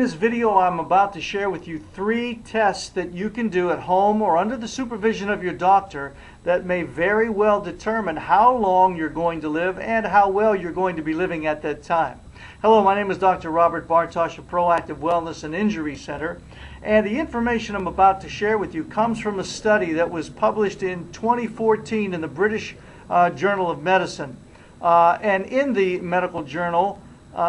In this video, I'm about to share with you 3 tests that you can do at home or under the supervision of your doctor that may very well determine how long you're going to live and how well you're going to be living at that time. Hello, my name is Dr. Robert Bartosh of Proactive Wellness and Injury Center, and the information I'm about to share with you comes from a study that was published in 2014 in the British Journal of Medicine. And in the medical journal,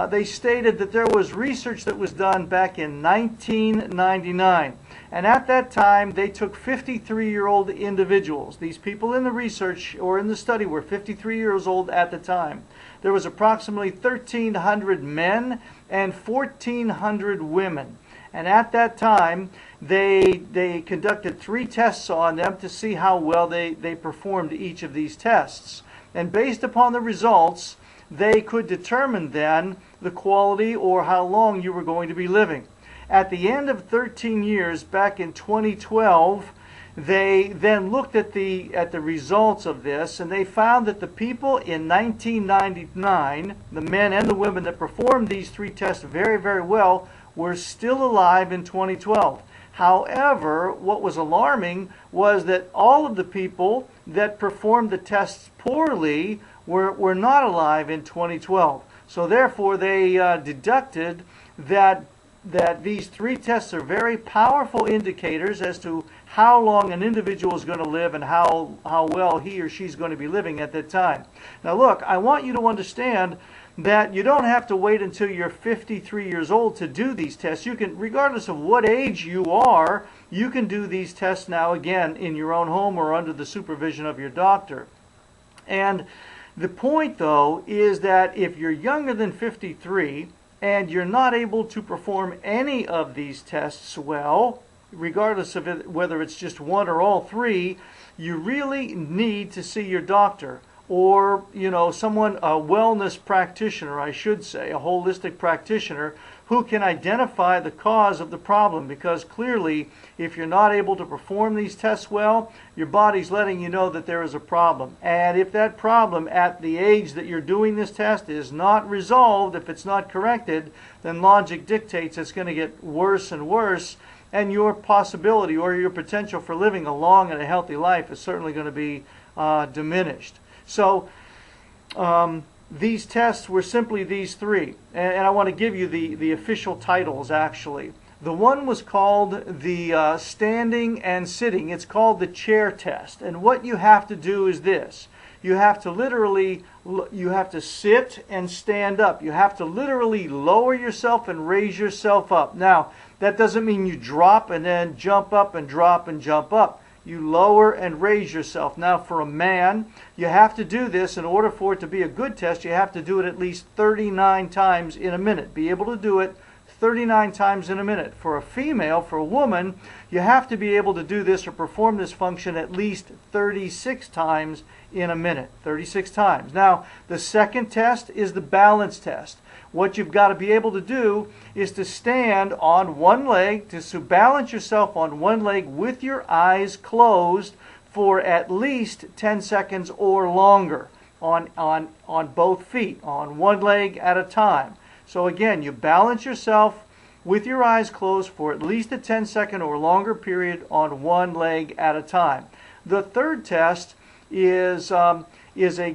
they stated that there was research that was done back in 1999. And at that time, they took 53-year-old individuals. These people in the research or in the study were 53 years old at the time. There was approximately 1,300 men and 1,400 women. And at that time, they conducted 3 tests on them to see how well they performed each of these tests. And based upon the results, they could determine then the quality or how long you were going to be living. At the end of 13 years, back in 2012, they then looked at the results of this, and they found that the people in 1999, the men and the women that performed these 3 tests very, very well, were still alive in 2012. However, what was alarming was that all of the people that performed the tests poorly were not alive in 2012. So therefore, they deducted that these 3 tests are very powerful indicators as to how long an individual is going to live and how well he or she's going to be living at that time. Now look, I want you to understand that you don't have to wait until you're 53 years old to do these tests. You can, regardless of what age you are, you can do these tests now again in your own home or under the supervision of your doctor. And the point, though, is that if you're younger than 53 and you're not able to perform any of these tests well, regardless of whether it's just one or all 3, you really need to see your doctor or, someone, a wellness practitioner, I should say, a holistic practitioner who can identify the cause of the problem, because clearly if you're not able to perform these tests well, your body's letting you know that there is a problem. And if that problem at the age that you're doing this test is not resolved, if it's not corrected, then logic dictates it's going to get worse and worse, and your possibility or your potential for living a long and a healthy life is certainly going to be diminished. So these tests were simply these 3, and I want to give you the official titles actually. The one was called the standing and sitting. It's called the chair test, and what you have to do is this. You have to sit and stand up. You have to literally lower yourself and raise yourself up. Now, that doesn't mean you drop and then jump up and drop and jump up. You lower and raise yourself. Now, for a man, you have to do this in order for it to be a good test. You have to do it at least 39 times in a minute. Be able to do it 39 times in a minute. For a female, for a woman, you have to be able to do this or perform this function at least 36 times in a minute. 36 times. Now, the second test is the balance test. What you've got to be able to do is to stand on one leg, to balance yourself on one leg with your eyes closed for at least 10 seconds or longer on both feet, on one leg at a time. So again, you balance yourself with your eyes closed for at least a 10-second or longer period on one leg at a time. The third test is a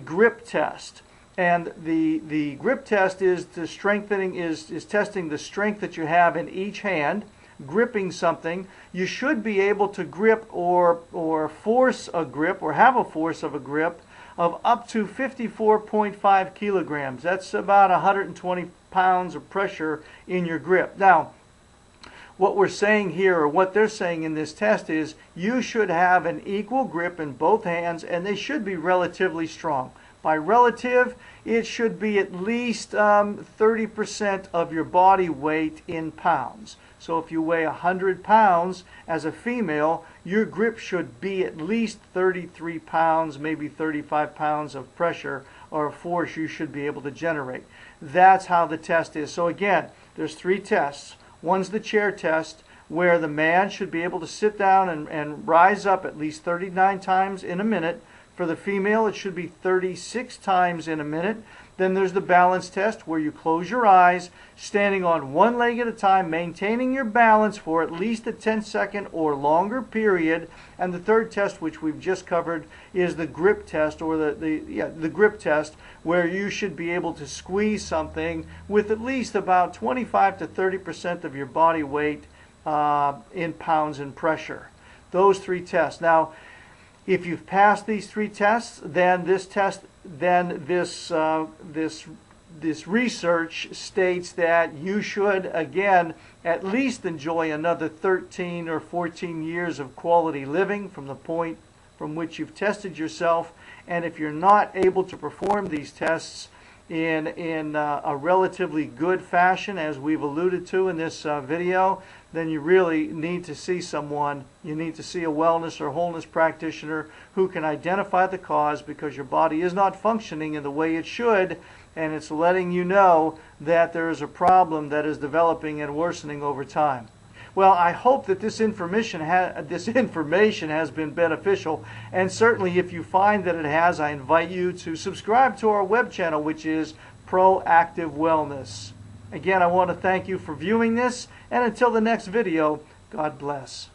grip test. And the grip test is testing the strength that you have in each hand, gripping something. You should be able to grip or force a grip or have a force of a grip of up to 54.5 kilograms. That's about 120 pounds of pressure in your grip. Now, what we're saying here, or what they're saying in this test, is you should have an equal grip in both hands, and they should be relatively strong. By relative, it should be at least 30% of your body weight in pounds. So if you weigh 100 pounds as a female, your grip should be at least 33 pounds, maybe 35 pounds of pressure or force you should be able to generate. That's how the test is. So again, there's 3 tests. One's the chair test, where the man should be able to sit down and rise up at least 39 times in a minute. For the female, it should be 36 times in a minute. Then there's the balance test, where you close your eyes, standing on one leg at a time, maintaining your balance for at least a 10-second or longer period. And the third test, which we've just covered, is the grip test, or the grip test, where you should be able to squeeze something with at least about 25 to 30% of your body weight in pounds and pressure. Those three tests. Now, if you've passed these three tests, then this research states that you should, again, at least enjoy another 13 or 14 years of quality living from the point from which you've tested yourself. And if you're not able to perform these tests in a relatively good fashion, as we've alluded to in this video, then you really need to see someone. You need to see a wellness or wholeness practitioner who can identify the cause, because your body is not functioning in the way it should, and it's letting you know that there is a problem that is developing and worsening over time. Well, I hope that this information has been beneficial, and certainly if you find that it has, I invite you to subscribe to our web channel, which is Proactive Wellness. Again, I want to thank you for viewing this, and until the next video, God bless.